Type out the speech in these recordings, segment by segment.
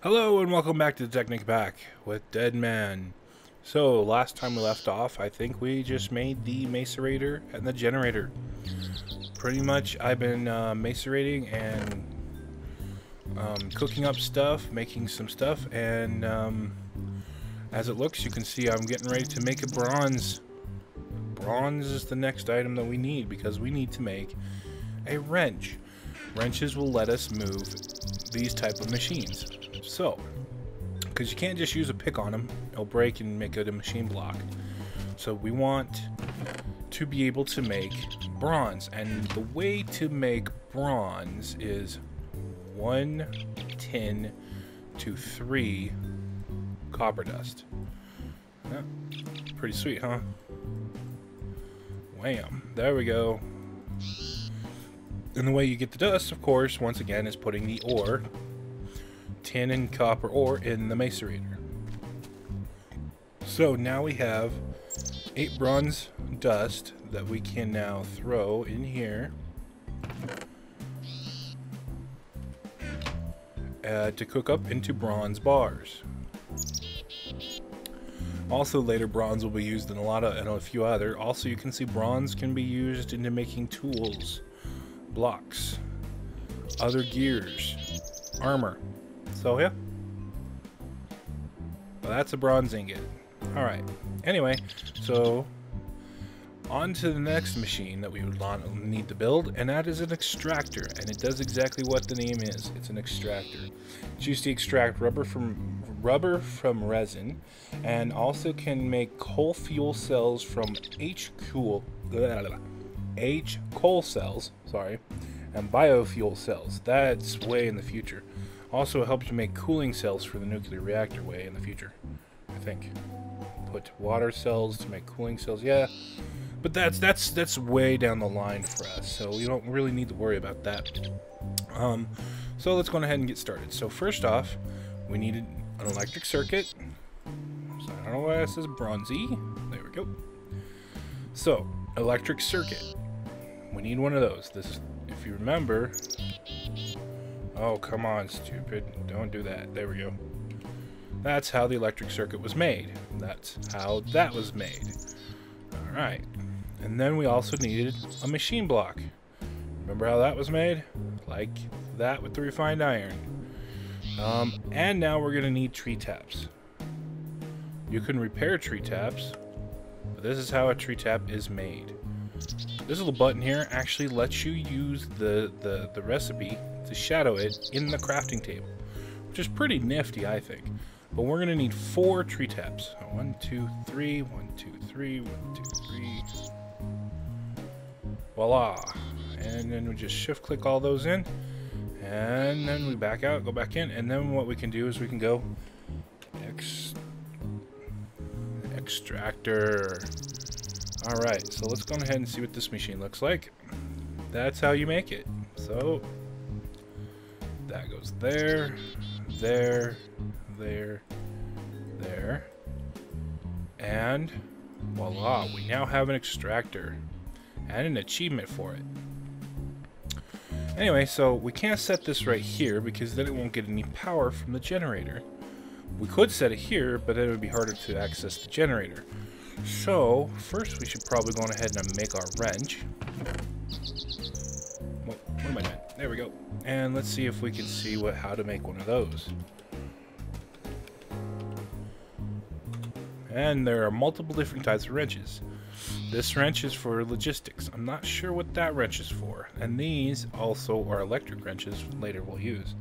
Hello and welcome back to Technic Back with Dead Man. So last time we left off, I think we just made the macerator and the generator. Pretty much I've been macerating and cooking up stuff, making some stuff, and as it looks you can see I'm getting ready to make a bronze. Bronze is the next item that we need because we need to make a wrench. Wrenches will let us move these type of machines. So, because you can't just use a pick on them, it'll break and make it a machine block. So we want to be able to make bronze, and the way to make bronze is 1 tin to 3 copper dust. Yeah, pretty sweet, huh? Wham! There we go. And the way you get the dust, of course, once again, is putting the ore, tin and copper ore, in the macerator. So now we have 8 bronze dust that we can now throw in here to cook up into bronze bars. Also, later bronze will be used in a few other. Also, you can see bronze can be used into making tools, blocks, other gears, armor. So yeah, well, that's a bronze ingot. Alright, anyway, so on to the next machine that we would need to build, and that is an extractor, and it does exactly what the name is. It's an extractor. It's used to extract rubber from resin, and also can make coal fuel cells from coal cells, sorry, and biofuel cells. That's way in the future. Also, it helps you make cooling cells for the nuclear reactor way in the future, I think. Put water cells to make cooling cells, yeah. But that's way down the line for us, so we don't really need to worry about that. So let's go ahead and get started. So first off, we needed an electric circuit. So I don't know why this says bronzy. There we go. So, electric circuit. We need one of those. This is, if you remember. Oh, come on, stupid. Don't do that. There we go. That's how the electric circuit was made. That's how that was made. Alright. And then we also needed a machine block. Remember how that was made? Like that with the refined iron. And now we're going to need tree taps. You can repair tree taps, but this is how a tree tap is made. This little button here actually lets you use the recipe to shadow it in the crafting table, which is pretty nifty, I think. But we're going to need 4 tree taps. 1, 2, 3, 1, 2, 3, 1, 2, 3. Voila. And then we just shift click all those in. And then we back out, go back in. And then what we can do is we can go extractor. Alright, so let's go ahead and see what this machine looks like. That's how you make it. So that goes there, there, there, there, and voila, we now have an extractor and an achievement for it. Anyway, so we can't set this right here because then it won't get any power from the generator. We could set it here, but then it would be harder to access the generator. So first we should probably go ahead and make our wrench. What am I doing? There we go. And let's see if we can see how to make one of those. And there are multiple different types of wrenches. This wrench is for logistics. I'm not sure what that wrench is for. And these also are electric wrenches later we'll use.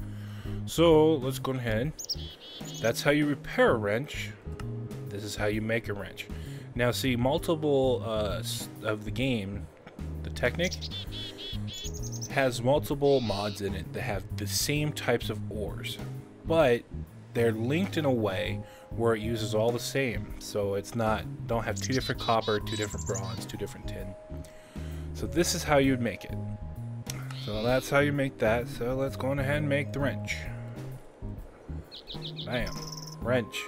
So let's go ahead. That's how you repair a wrench. This is how you make a wrench. Now see, multiple of the game, the Technic, has multiple mods in it that have the same types of ores, but they're linked in a way where it uses all the same. So it's don't have 2 different copper, 2 different bronze, 2 different tin. So this is how you'd make it. So that's how you make that. So let's go ahead and make the wrench. Bam. Wrench.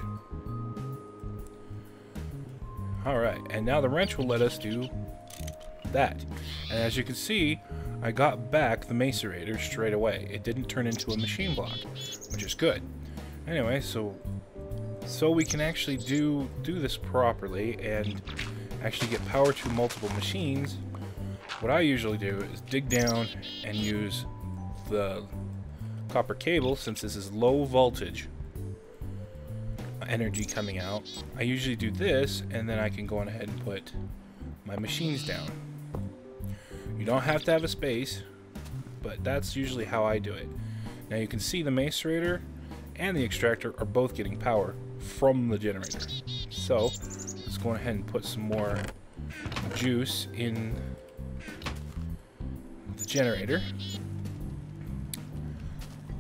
Alright, and now the wrench will let us do that. And as you can see, I got back the macerator straight away. It didn't turn into a machine block, which is good. Anyway, so we can actually do this properly and actually get power to multiple machines. What I usually do is dig down and use the copper cable, since this is low voltage energy coming out. I usually do this, and then I can go on ahead and put my machines down. You don't have to have a space, but that's usually how I do it. Now you can see the macerator and the extractor are both getting power from the generator. So let's go ahead and put some more juice in the generator.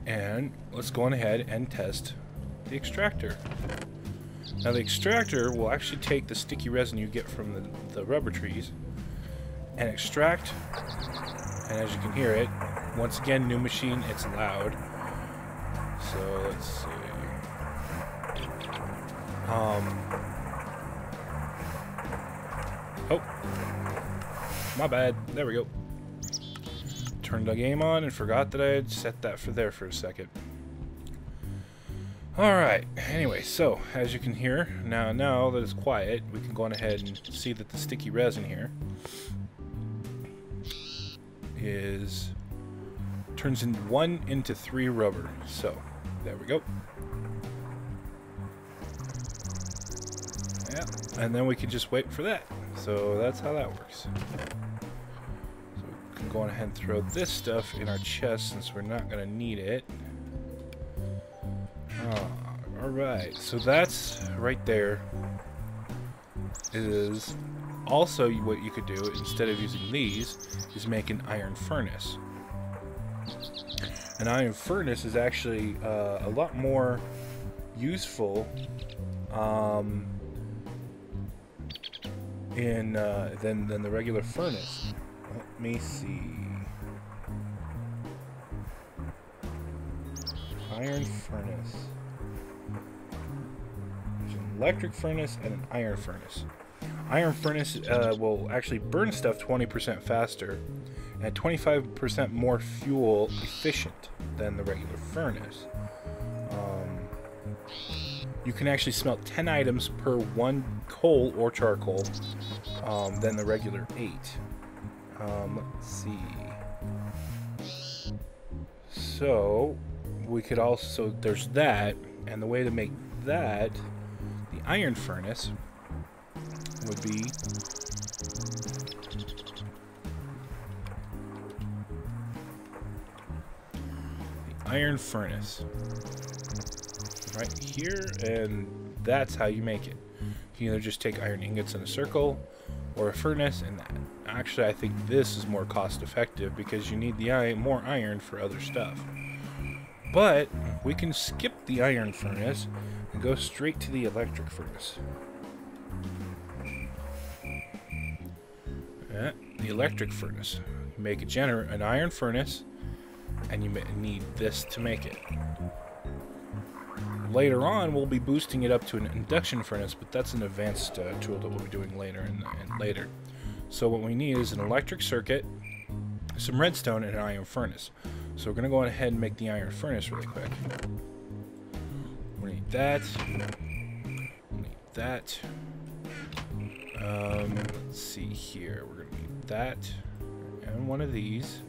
And let's go on ahead and test the extractor. Now the extractor will actually take the sticky resin you get from the rubber trees and extract, and as you can hear it, once again, new machine, it's loud. So let's see. Oh, my bad. There we go. Turned the game on and forgot that I had set that for there for a second. Alright, anyway, so as you can hear, now that it's quiet, we can go on ahead and see that the sticky resin here turns in 1 into 3 rubber. So there we go. Yeah, and then we can just wait for that. So that's how that works. So we can go on ahead and throw this stuff in our chest since we're not going to need it. Alright, so that's right there is also what you could do instead of using these is make an iron furnace. An iron furnace is actually a lot more useful than the regular furnace. Let me see. Iron furnace. There's an electric furnace and an iron furnace. Iron furnace will actually burn stuff 20% faster and 25% more fuel efficient than the regular furnace. You can actually smelt 10 items per 1 coal or charcoal than the regular 8. Let's see. So we could also, there's that, and the way to make that, the iron furnace, would be the iron furnace right here, and that's how you make it. You can either just take iron ingots in a circle or a furnace, and that. Actually, I think this is more cost effective because you need the more iron for other stuff. But we can skip the iron furnace and go straight to the electric furnace. The electric furnace. You make an iron furnace, and you need this to make it. Later on, we'll be boosting it up to an induction furnace, but that's an advanced tool that we'll be doing later and later. So what we need is an electric circuit, some redstone, and an iron furnace. So we're going to go ahead and make the iron furnace really quick. We need that. We need that. Let's see here. We're going to need that and one of these.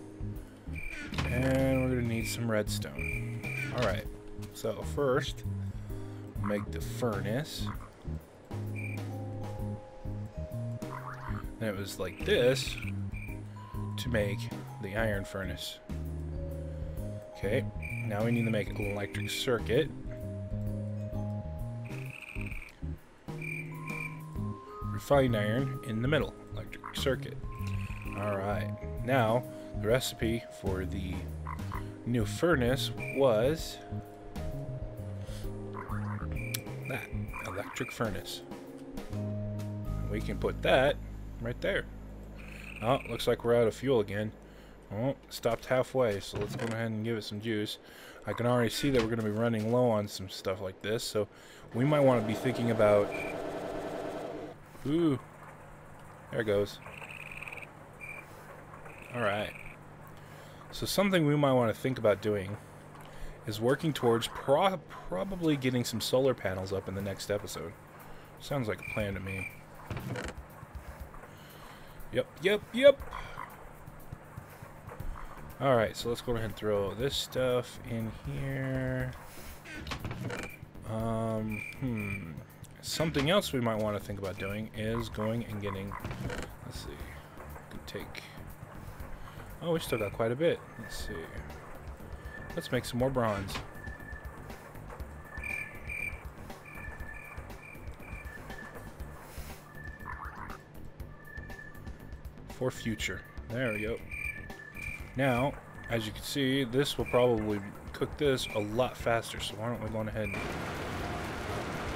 And we're going to need some redstone. Alright. So first, we'll make the furnace. And it was like this to make the iron furnace. Okay, now we need to make an electric circuit. Refined iron in the middle, electric circuit. Alright, now the recipe for the new furnace was that, electric furnace. We can put that right there. Oh, looks like we're out of fuel again. Oh, stopped halfway, so let's go ahead and give it some juice. I can already see that we're going to be running low on some stuff like this, so we might want to be thinking about... Ooh, there it goes. Alright. So something we might want to think about doing is working towards probably getting some solar panels up in the next episode. Sounds like a plan to me. Yep. Alright, so let's go ahead and throw this stuff in here. Something else we might want to think about doing is going and getting, let's see, could take, oh, we still got quite a bit. Let's see. Let's make some more bronze. For future. There we go. Now, as you can see, this will probably cook this a lot faster, so why don't we go ahead and...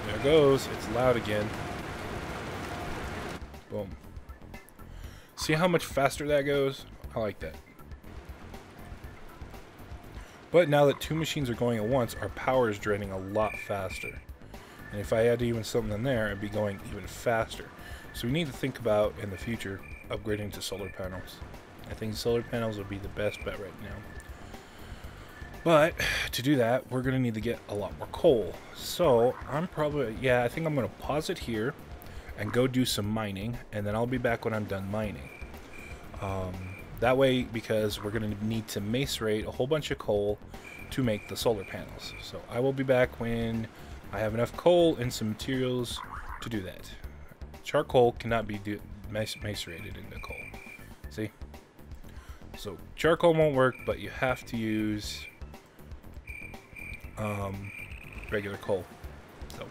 There it goes. It's loud again. Boom. See how much faster that goes? I like that. But now that two machines are going at once, our power is draining a lot faster. And if I had even something in there, it'd be going even faster. So we need to think about, in the future, upgrading to solar panels. I think solar panels would be the best bet right now. But to do that, we're going to need to get a lot more coal. So I'm probably, I think I'm going to pause it here and go do some mining, and then I'll be back when I'm done mining. That way, because we're going to need to macerate a whole bunch of coal to make the solar panels. So I will be back when I have enough coal and some materials to do that. Charcoal cannot be macerated into coal. See? So charcoal won't work, but you have to use regular coal. So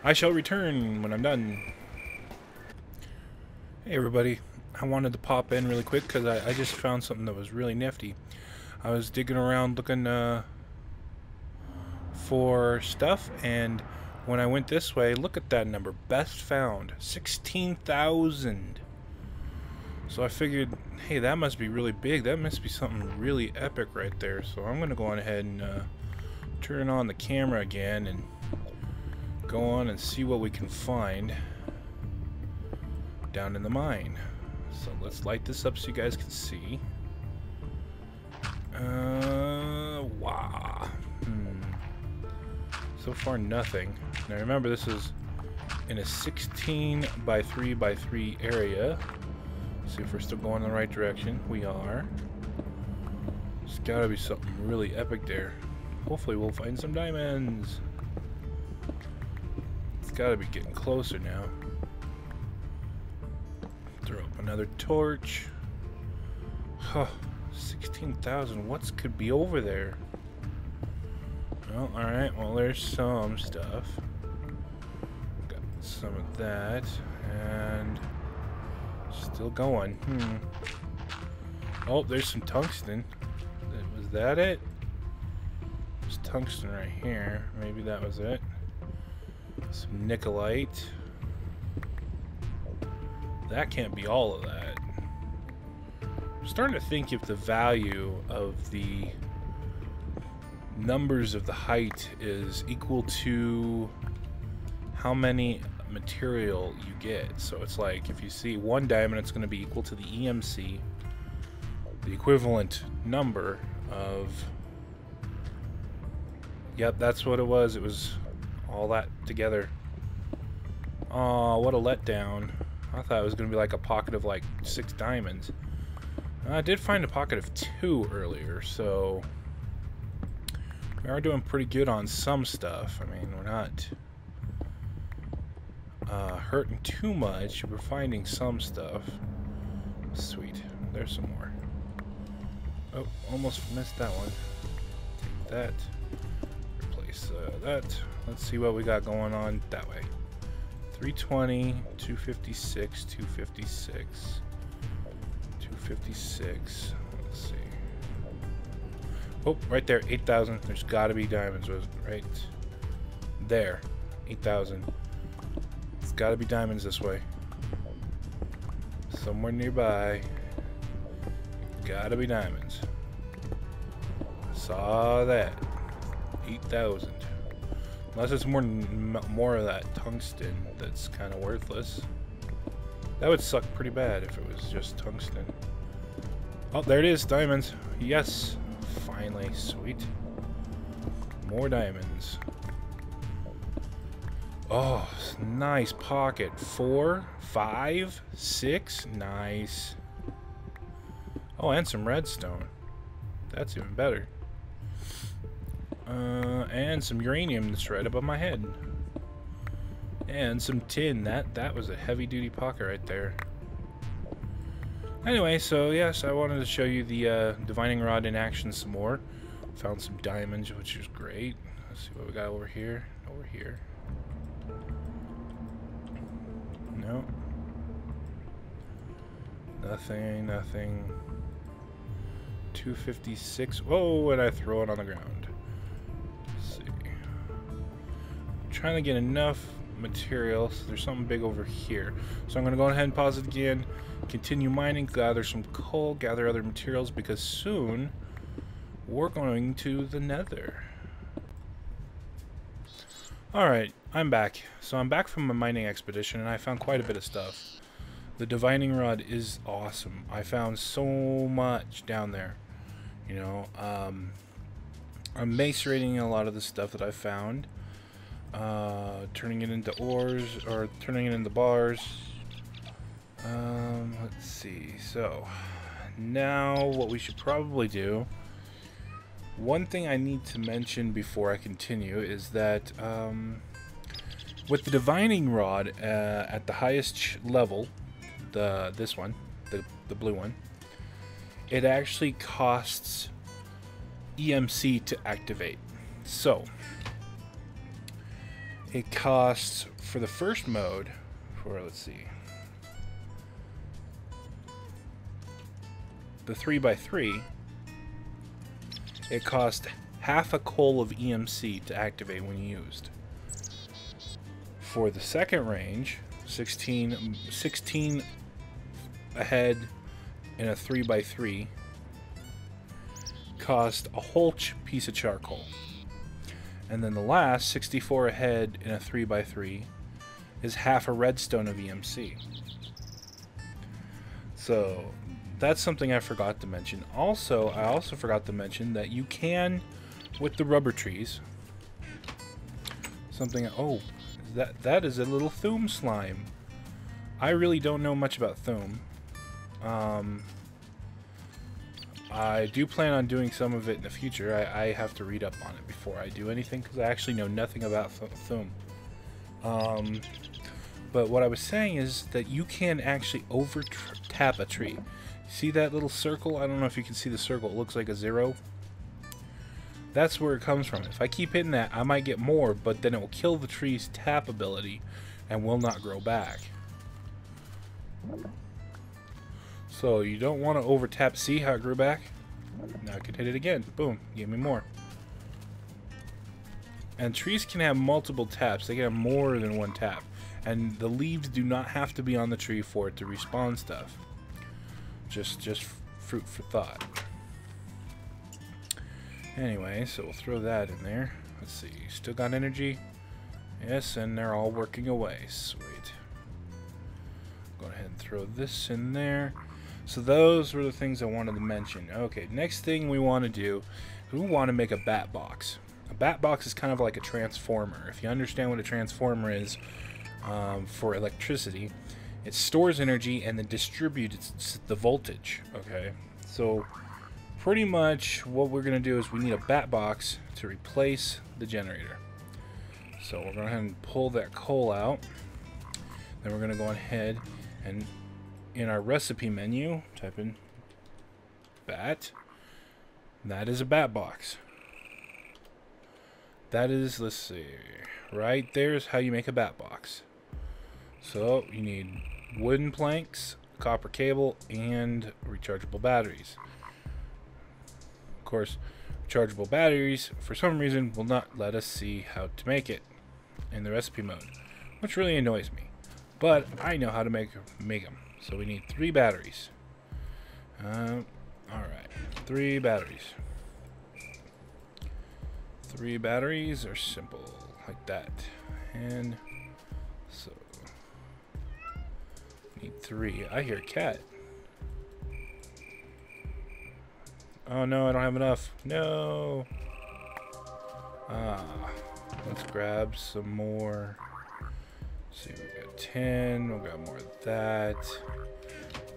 I shall return when I'm done. Hey everybody, I wanted to pop in really quick because I just found something that was really nifty. I was digging around looking for stuff, and when I went this way, look at that number, best found, 16,000. So I figured, hey, that must be really big. That must be something really epic right there. So I'm going to go on ahead and turn on the camera again and go on and see what we can find down in the mine. So let's light this up so you guys can see. Wow. So far nothing. Now remember, this is in a 16 by 3 by 3 area. See if we're still going in the right direction. We are. There's gotta be something really epic there. Hopefully we'll find some diamonds. It's gotta be getting closer now. Throw up another torch. Huh. 16,000. What could be over there? Well, alright. Well, there's some stuff. Got some of that. And still going. Oh, there's some tungsten. Was that it? There's tungsten right here. Maybe that was it. Some nickelite. That can't be all of that. I'm starting to think if the value of the numbers of the height is equal to how many material you get. So it's like if you see one diamond, it's going to be equal to the EMC, the equivalent number of, yep, that's what it was. It was all that together. Oh, what a letdown. I thought it was going to be like a pocket of like 6 diamonds. I did find a pocket of 2 earlier, so we are doing pretty good on some stuff. I mean, we're not hurting too much. We're finding some stuff. Sweet. There's some more. Oh, almost missed that one. Take that. Replace that. Let's see what we got going on that way. 320, 256, 256, 256. Let's see. Oh, right there, 8,000. There's got to be diamonds, right there. 8,000. It's got to be diamonds this way. Somewhere nearby. Got to be diamonds. Saw that. 8,000. Unless it's more of that tungsten that's kind of worthless. That would suck pretty bad if it was just tungsten. Oh, there it is, diamonds. Yes. Finally, sweet. More diamonds. Oh, nice pocket. 4, 5, 6. Nice. Oh, and some redstone. That's even better. And some uranium that's right above my head. And some tin. That was a heavy-duty pocket right there. Anyway, so yes, I wanted to show you the divining rod in action some more. Found some diamonds, which is great. Let's see what we got over here. Over here. No. Nothing, nothing. 256. Whoa, and I throw it on the ground. Let's see. I'm trying to get enough material, so there's something big over here. So I'm going to go ahead and pause it again, continue mining, gather some coal, gather other materials, because soon we're going to the nether. Alright, I'm back. So I'm back from a mining expedition, and I found quite a bit of stuff. The divining rod is awesome. I found so much down there. You know, I'm macerating a lot of the stuff that I found. Turning it into ores, or turning it into bars. Let's see. So, now what we should probably do, one thing I need to mention before I continue is that with the divining rod at the highest level, this one, the blue one, it actually costs EMC to activate. So it costs, for the first mode, for, let's see, the 3x3, it cost half a coal of EMC to activate when used. For the second range, 16 ahead in a 3x3 cost a whole piece of charcoal. And then the last, 64 ahead in a 3x3, is half a redstone of EMC. So that's something I forgot to mention. Also, I also forgot to mention that you can, with the rubber trees, something, oh, that is a little Thume slime. I really don't know much about Thume. I do plan on doing some of it in the future. I have to read up on it before I do anything, because I actually know nothing about Thume. But what I was saying is that you can actually over-tap a tree. See that little circle? I don't know if you can see the circle. It looks like a 0. That's where it comes from. If I keep hitting that, I might get more, but then it will kill the tree's tap ability and will not grow back. So you don't want to over tap. See how it grew back? Now I can hit it again. Boom, give me more. And trees can have multiple taps. They can have more than one tap. And the leaves do not have to be on the tree for it to respawn stuff. Just fruit for thought. Anyway, so we'll throw that in there. Let's see, still got energy? Yes, and they're all working away. Sweet. Go ahead and throw this in there. So those were the things I wanted to mention. Okay, next thing we want to do, we want to make a bat box. A bat box is kind of like a transformer. If you understand what a transformer is for electricity, it stores energy and then distributes the voltage. Okay, so pretty much what we're going to do is we need a bat box to replace the generator. So we're going to go ahead and pull that coal out. Then we're going to go ahead and in our recipe menu type in bat. That is a bat box. That is, let's see, right there's how you make a bat box. So you need wooden planks, copper cable, and rechargeable batteries. Of course, rechargeable batteries for some reason will not let us see how to make it in the recipe mode, which really annoys me, but I know how to make them. So we need 3 batteries. Alright, 3 batteries. 3 batteries are simple, like that. And so, need 3. I hear a cat. Oh no, I don't have enough. No. Let's grab some more. Let's see, we got 10. We'll grab more of that.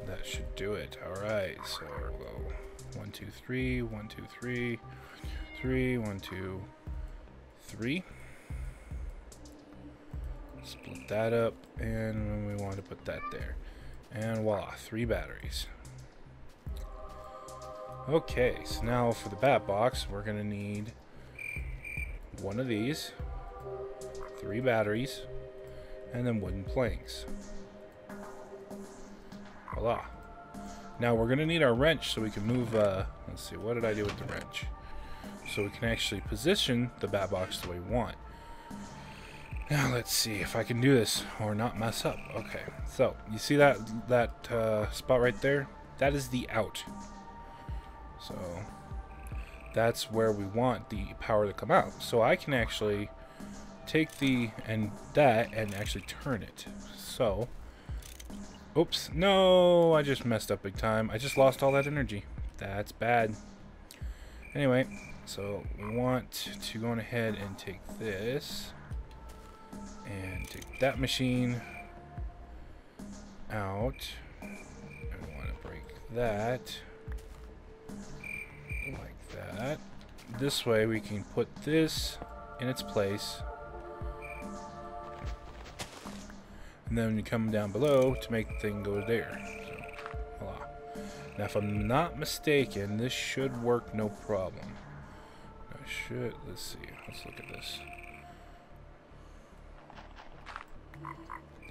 That should do it. Alright, so we'll go 1, 2, 3, 1, 2, 3, 3, 1, 2, 3. Split that up, and we want to put that there. And voila, 3 batteries. Okay, so now for the bat box, we're going to need one of these, 3 batteries, and then wooden planks. Voila. Now we're going to need our wrench so we can move, let's see, what did I do with the wrench? So we can actually position the bat box the way we want. Now let's see if I can do this or not mess up. Okay, so you see that spot right there? That is the out. So that's where we want the power to come out. So I can actually take that and actually turn it. So, oops, no, I just messed up big time. I just lost all that energy. That's bad. Anyway, so we want to go ahead and take this and take that machine out. And we want to break that like that. This way we can put this in its place. And then you come down below to make the thing go there. So, voila. Now if I'm not mistaken, this should work no problem. Let's see, let's look at this.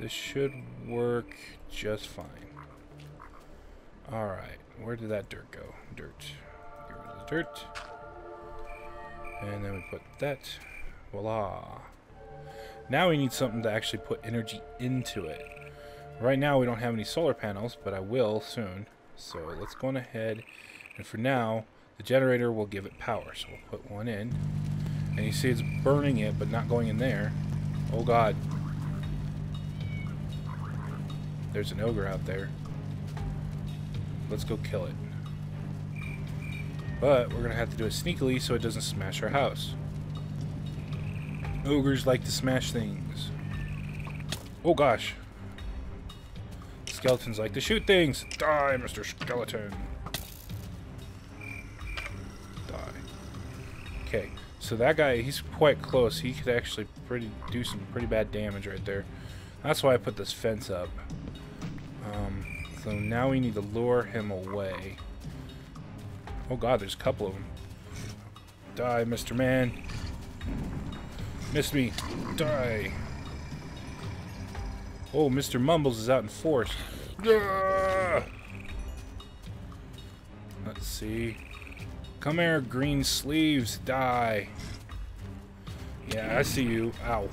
This should work just fine. Alright, where did that dirt go? Dirt. Get rid of the dirt. And then we put that. Voila. Now we need something to actually put energy into it. Right now we don't have any solar panels, but I will soon. So let's go on ahead. And for now, the generator will give it power. So we'll put one in. And you see it's burning it, but not going in there. Oh god. There's an ogre out there. Let's go kill it. But we're going to have to do it sneakily so it doesn't smash our house. Ogres like to smash things. Oh gosh. Skeletons like to shoot things. Die, Mr. Skeleton. Die. Okay, so that guy, he's quite close. He could actually do some pretty bad damage right there. That's why I put this fence up. So now we need to lure him away. Oh god, there's a couple of them. Die, Mr. Man. Missed me. Die. Oh, Mr. Mumbles is out in force. Ah! Let's see. Come here, green sleeves. Die. Yeah, I see you. Ow.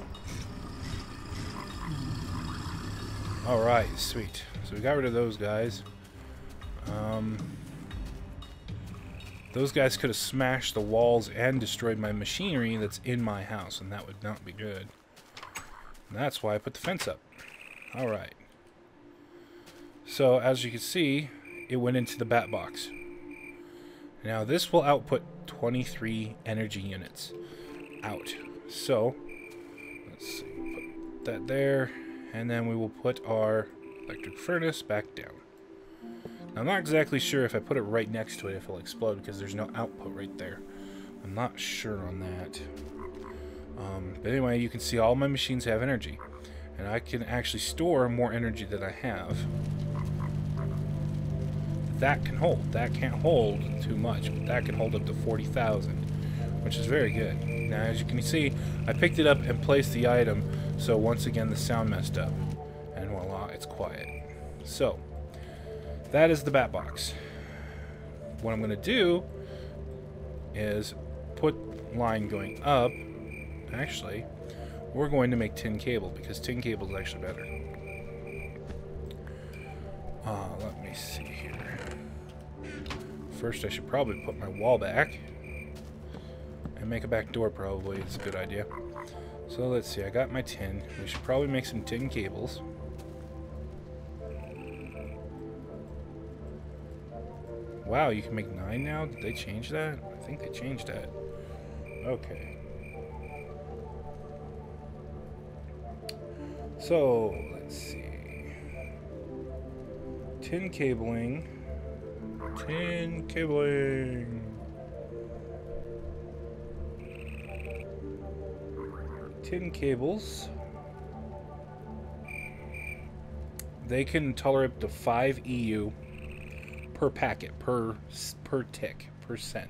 Alright, sweet. So we got rid of those guys. Those guys could have smashed the walls and destroyed my machinery that's in my house, and that would not be good. And that's why I put the fence up. Alright. So, as you can see, it went into the bat box. Now, this will output 23 energy units out. So, let's see. Put that there, and then we will put our electric furnace back down. Now, I'm not exactly sure if I put it right next to it if it'll explode because there's no output right there. I'm not sure on that. But anyway, you can see all my machines have energy. And I can actually store more energy than I have. That can hold. That can't hold too much, but that can hold up to 40,000, which is very good. Now, as you can see, I picked it up and placed the item, so once again the sound messed up. And voila, it's quiet. So, that is the bat box. What I'm going to do is put line going up. Actually, we're going to make tin cable because tin cable is actually better. Let me see here. First, I should probably put my wall back and make a back door. Probably it's a good idea. So let's see. I got my tin. We should probably make some tin cables. Wow, you can make 9 now? Did they change that? I think they changed that. Okay. So, let's see. Tin cabling. Tin cabling. Tin cables. They can tolerate up to 5 EU per packet, per tick, per cent,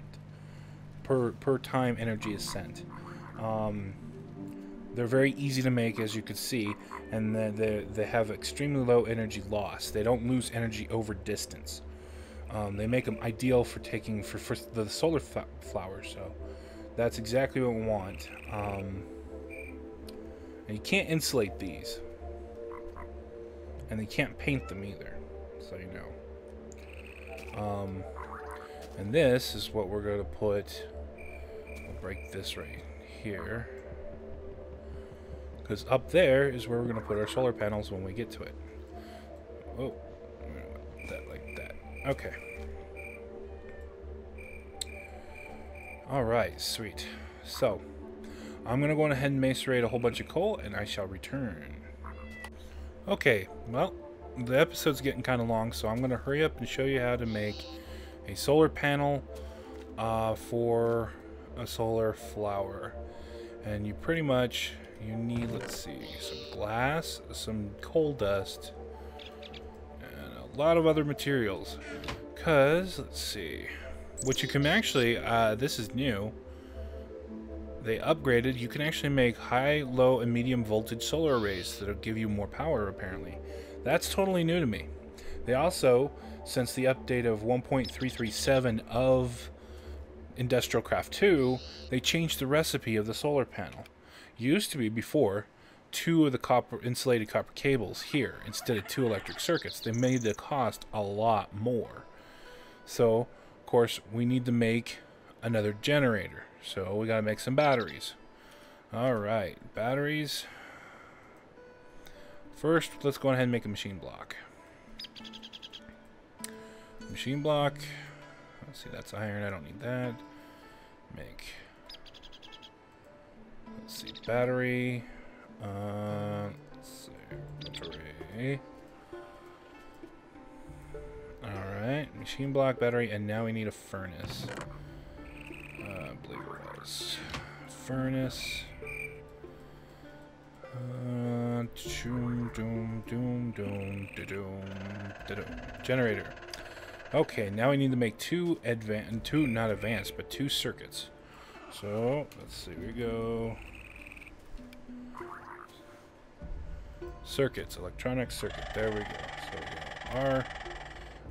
per time energy is sent. They're very easy to make, as you can see, and they have extremely low energy loss. They don't lose energy over distance. They make them ideal for taking for the solar flowers. So that's exactly what we want. And you can't insulate these, and they can't paint them either, so you know. And this is what we're going to put. We'll break this right here, because up there is where we're going to put our solar panels when we get to it. Oh, that like that. Okay. All right, sweet. So I'm going to go ahead and macerate a whole bunch of coal, and I shall return. Okay, well, the episode's getting kind of long, so I'm going to hurry up and show you how to make a solar panel for a solar flower. And you pretty much, you need, let's see, some glass, some coal dust, and a lot of other materials. Because, let's see, what you can actually, this is new, they upgraded, you can actually make high, low, and medium voltage solar arrays that'll give you more power, apparently. That's totally new to me. They also, since the update of 1.337 of Industrial Craft 2, they changed the recipe of the solar panel. Used to be, before, 2 of the insulated copper cables here instead of 2 electric circuits. They made the cost a lot more. So, of course, we need to make another generator. So we gotta make some batteries. Alright, batteries. First, let's go ahead and make a machine block. Machine block. Let's see, that's iron. I don't need that. Make. Let's see, battery. Let's see, battery. Alright, machine block, battery, and now we need a furnace. I believe it was furnace. Generator. Okay, now we need to make two not advanced, but 2 circuits. So let's see, we go circuits, electronic circuit. There we go. So we go R,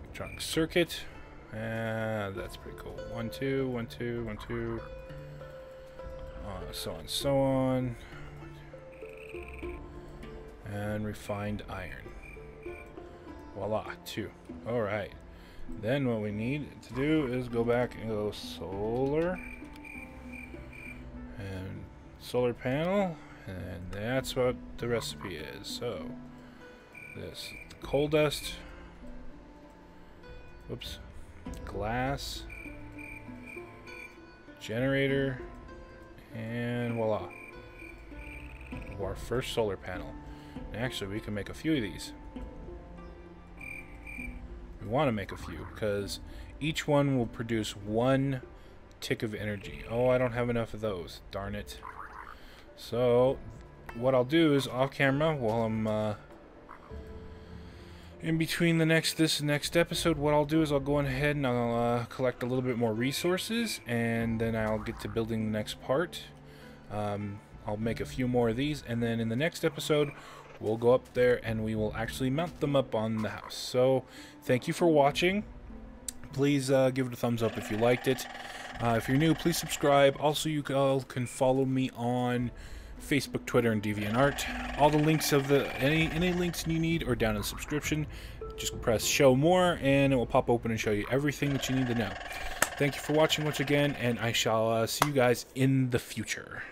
electronic circuit. And that's pretty cool. 1, 2, 1, 2, 1, 2. So on, so on. And refined iron. Voila, 2. Alright. Then what we need to do is go back and go solar. And solar panel. And that's what the recipe is. So, this coal dust. Whoops. Glass, generator, and voila, our first solar panel. And actually, we can make a few of these. We want to make a few because each one will produce 1 tick of energy. Oh, I don't have enough of those, darn it. So what I'll do is off camera, while I'm in between this next episode, what I'll do is I'll go ahead and I'll collect a little bit more resources, and then I'll get to building the next part. I'll make a few more of these, and then in the next episode we'll go up there and we will actually mount them up on the house. So thank you for watching. Please give it a thumbs up if you liked it. If you're new, please subscribe. Also, you all can follow me on Facebook, Twitter, and DeviantArt. All the links of any links you need are down in the subscription. Just press show more and it will pop open and show you everything that you need to know. Thank you for watching once again, and I shall see you guys in the future.